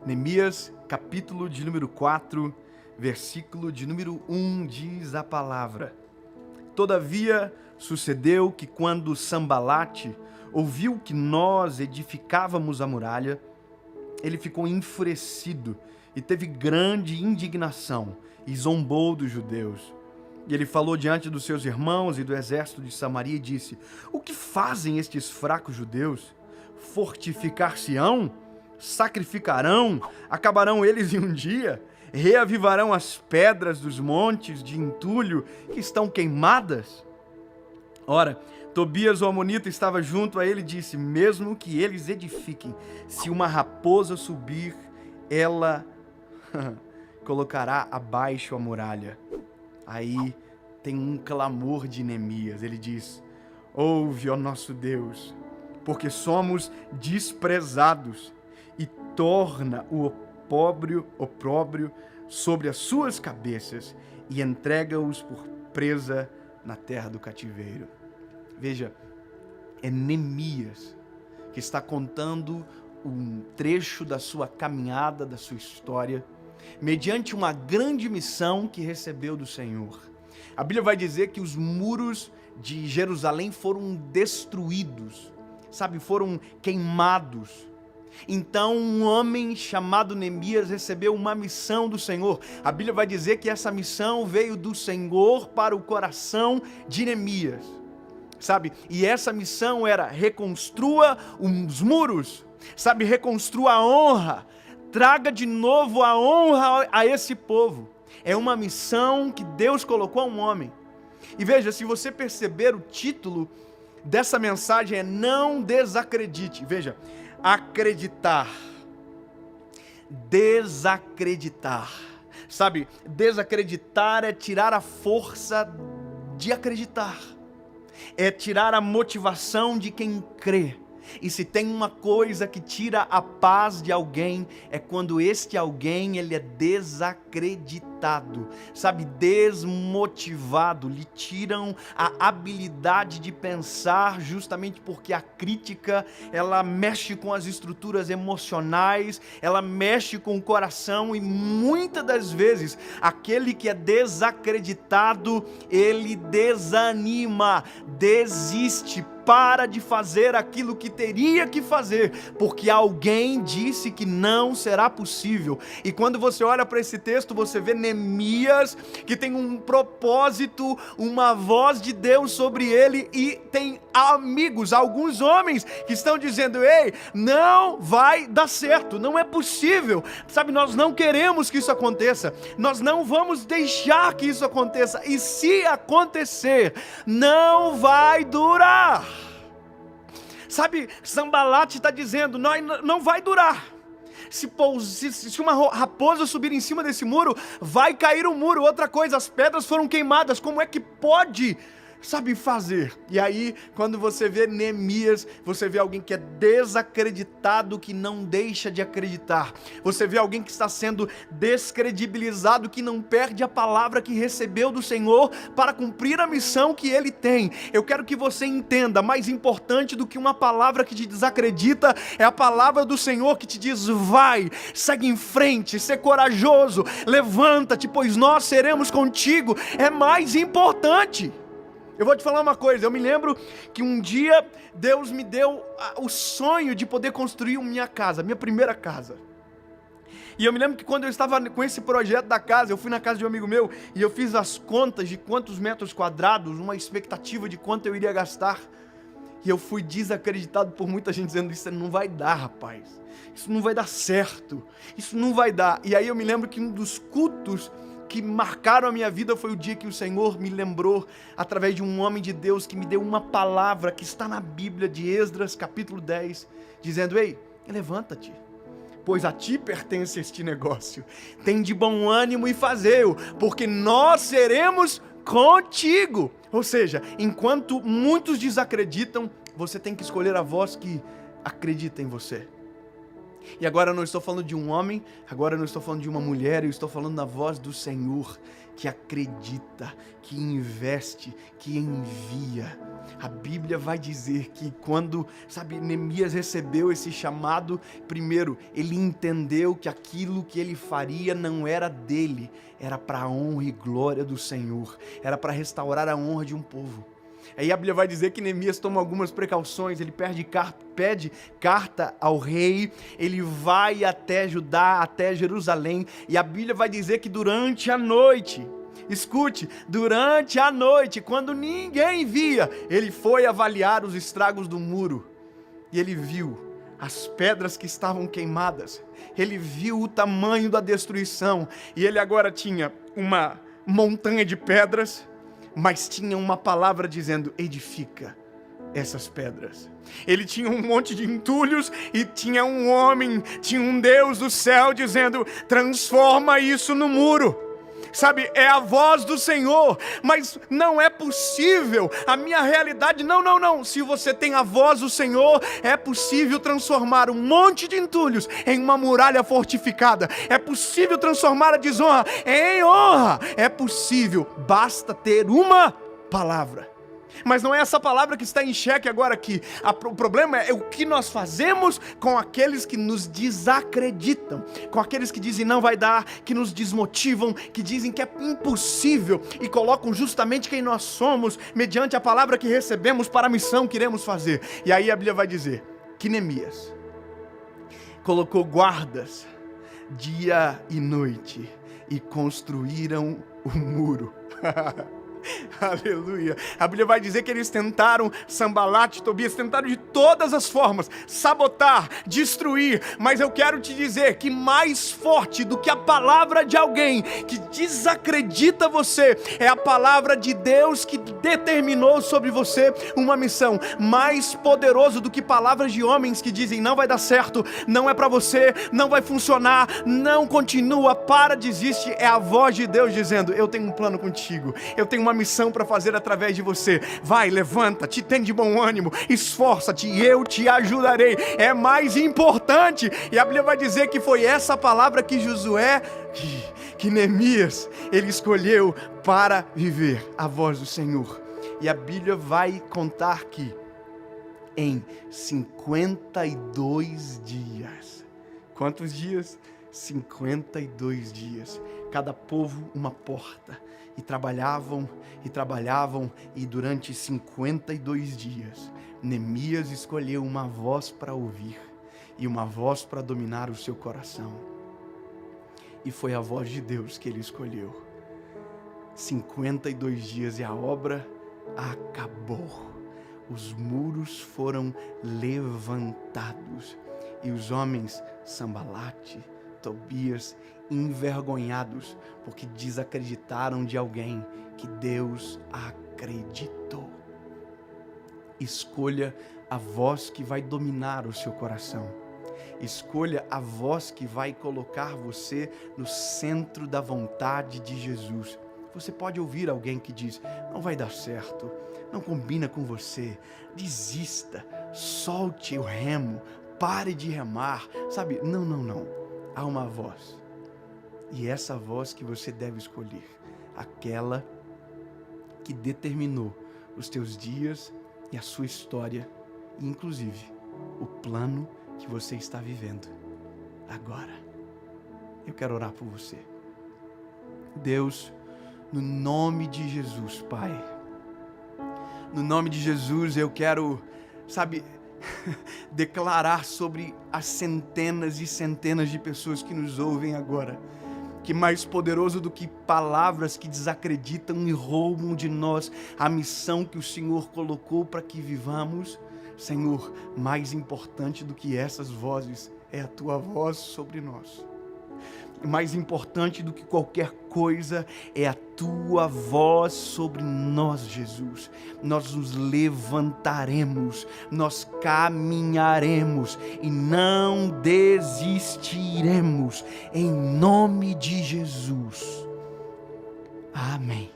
Neemias, capítulo de número 4, versículo de número 1, diz a palavra: Todavia sucedeu que quando Sambalate ouviu que nós edificávamos a muralha, ele ficou enfurecido e teve grande indignação e zombou dos judeus. E ele falou diante dos seus irmãos e do exército de Samaria e disse: O que fazem estes fracos judeus? Fortificar-se-ão? Sacrificarão? Acabarão eles em um dia? Reavivarão as pedras dos montes de entulho que estão queimadas? Ora, Tobias o amonita estava junto a ele e disse: Mesmo que eles edifiquem, se uma raposa subir, ela colocará abaixo a muralha. Aí tem um clamor de Neemias. Ele diz: Ouve, ó nosso Deus, porque somos desprezados, e torna o opróbrio sobre as suas cabeças e entrega-os por presa na terra do cativeiro. Veja, é Neemias que está contando um trecho da sua caminhada, da sua história, mediante uma grande missão que recebeu do Senhor. A Bíblia vai dizer que os muros de Jerusalém foram destruídos, foram queimados. Então um homem chamado Neemias recebeu uma missão do Senhor. A Bíblia vai dizer que essa missão veio do Senhor para o coração de Neemias. E essa missão era: reconstrua os muros, reconstrua a honra, traga de novo a honra a esse povo. É uma missão que Deus colocou a um homem. E veja, se você perceber, o título dessa mensagem é Não Desacredite. Veja, acreditar, desacreditar. Desacreditar é tirar a força de acreditar. É tirar a motivação de quem crê. E se tem uma coisa que tira a paz de alguém, é quando este alguém ele é desacreditado, desmotivado. Lhe tiram a habilidade de pensar, justamente porque a crítica, ela mexe com as estruturas emocionais, ela mexe com o coração, e muitas das vezes aquele que é desacreditado, ele desanima, desiste, para de fazer aquilo que teria que fazer, porque alguém disse que não será possível. E quando você olha para esse texto, você vê Neemias, que tem um propósito, uma voz de Deus sobre ele, e tem amigos, alguns homens que estão dizendo: ei, não vai dar certo, não é possível, nós não queremos que isso aconteça, nós não vamos deixar que isso aconteça, e se acontecer, não vai durar. Sambalate está dizendo: não vai durar. Se uma raposa subir em cima desse muro, vai cair o muro. Outra coisa, as pedras foram queimadas. Como é que pode fazer? E aí, quando você vê Neemias, você vê alguém que é desacreditado, que não deixa de acreditar. Você vê alguém que está sendo descredibilizado, que não perde a palavra que recebeu do Senhor para cumprir a missão que ele tem. Eu quero que você entenda: mais importante do que uma palavra que te desacredita é a palavra do Senhor que te diz: vai, segue em frente, ser corajoso, levanta-te, pois nós seremos contigo. É mais importante. Eu vou te falar uma coisa, eu me lembro que um dia Deus me deu o sonho de poder construir minha casa, minha primeira casa. E eu me lembro que quando eu estava com esse projeto da casa, eu fui na casa de um amigo meu e eu fiz as contas de quantos metros quadrados, uma expectativa de quanto eu iria gastar. E eu fui desacreditado por muita gente dizendo: isso não vai dar, rapaz, isso não vai dar certo, isso não vai dar. E aí eu me lembro que um dos cultos que marcaram a minha vida foi o dia que o Senhor me lembrou, através de um homem de Deus, que me deu uma palavra que está na Bíblia, de Esdras, capítulo 10, dizendo: ei, levanta-te, pois a ti pertence este negócio, tem de bom ânimo e fazei-o, porque nós seremos contigo. Ou seja, enquanto muitos desacreditam, você tem que escolher a voz que acredita em você. E agora eu não estou falando de um homem, agora eu não estou falando de uma mulher, eu estou falando da voz do Senhor, que acredita, que investe, que envia. A Bíblia vai dizer que quando, Neemias recebeu esse chamado, primeiro, ele entendeu que aquilo que ele faria não era dele, era para a honra e glória do Senhor, era para restaurar a honra de um povo. Aí a Bíblia vai dizer que Neemias toma algumas precauções, ele pede carta ao rei, ele vai até Judá, até Jerusalém, e a Bíblia vai dizer que durante a noite, escute, durante a noite, quando ninguém via, ele foi avaliar os estragos do muro, e ele viu as pedras que estavam queimadas, ele viu o tamanho da destruição, e ele agora tinha uma montanha de pedras, mas tinha uma palavra dizendo: edifica essas pedras. Ele tinha um monte de entulhos e tinha um homem, tinha um Deus do céu dizendo: transforma isso no muro. É a voz do Senhor, mas não é possível, a minha realidade, não, se você tem a voz do Senhor, é possível transformar um monte de entulhos em uma muralha fortificada, é possível transformar a desonra em honra, é possível, basta ter uma palavra. Mas não é essa palavra que está em xeque agora aqui. O problema é o que nós fazemos com aqueles que nos desacreditam, com aqueles que dizem não vai dar, que nos desmotivam, que dizem que é impossível e colocam justamente quem nós somos mediante a palavra que recebemos para a missão que iremos fazer. E aí a Bíblia vai dizer que Neemias colocou guardas dia e noite e construíram o muro. Aleluia. A Bíblia vai dizer que eles tentaram, Sanbalat e Tobias tentaram de todas as formas sabotar, destruir, mas eu quero te dizer que mais forte do que a palavra de alguém que desacredita você é a palavra de Deus que determinou sobre você uma missão. Mais poderoso do que palavras de homens que dizem não vai dar certo, não é pra você, não vai funcionar, não continua, para, desiste. É a voz de Deus dizendo: eu tenho um plano contigo, eu tenho uma missão para fazer através de você. Vai, levanta-te, tem de bom ânimo, esforça-te e eu te ajudarei. É mais importante. E a Bíblia vai dizer que foi essa palavra que Josué, que Neemias, ele escolheu para viver a voz do Senhor. E a Bíblia vai contar que em 52 dias. Quantos dias? 52 dias. Cada povo uma porta. E trabalhavam, e durante 52 dias, Neemias escolheu uma voz para ouvir, e uma voz para dominar o seu coração. E foi a voz de Deus que ele escolheu. 52 dias e a obra acabou. Os muros foram levantados, e os homens, Sanbalat, Tobias, envergonhados, porque desacreditaram de alguém que Deus acreditou. Escolha a voz que vai dominar o seu coração. Escolha a voz que vai colocar você no centro da vontade de Jesus. Você pode ouvir alguém que diz: não vai dar certo, não combina com você, desista, solte o remo, pare de remar, não. Há uma voz. E essa voz que você deve escolher, aquela que determinou os teus dias e a sua história, e inclusive o plano que você está vivendo agora. Eu quero orar por você. Deus, no nome de Jesus, Pai, no nome de Jesus eu quero, declarar sobre as centenas e centenas de pessoas que nos ouvem agora, que mais poderoso do que palavras que desacreditam e roubam de nós a missão que o Senhor colocou para que vivamos, Senhor, mais importante do que essas vozes é a Tua voz sobre nós. Mais importante do que qualquer coisa é a Tua voz sobre nós, Jesus. Nós nos levantaremos, nós caminharemos e não desistiremos, em nome de Jesus. Amém.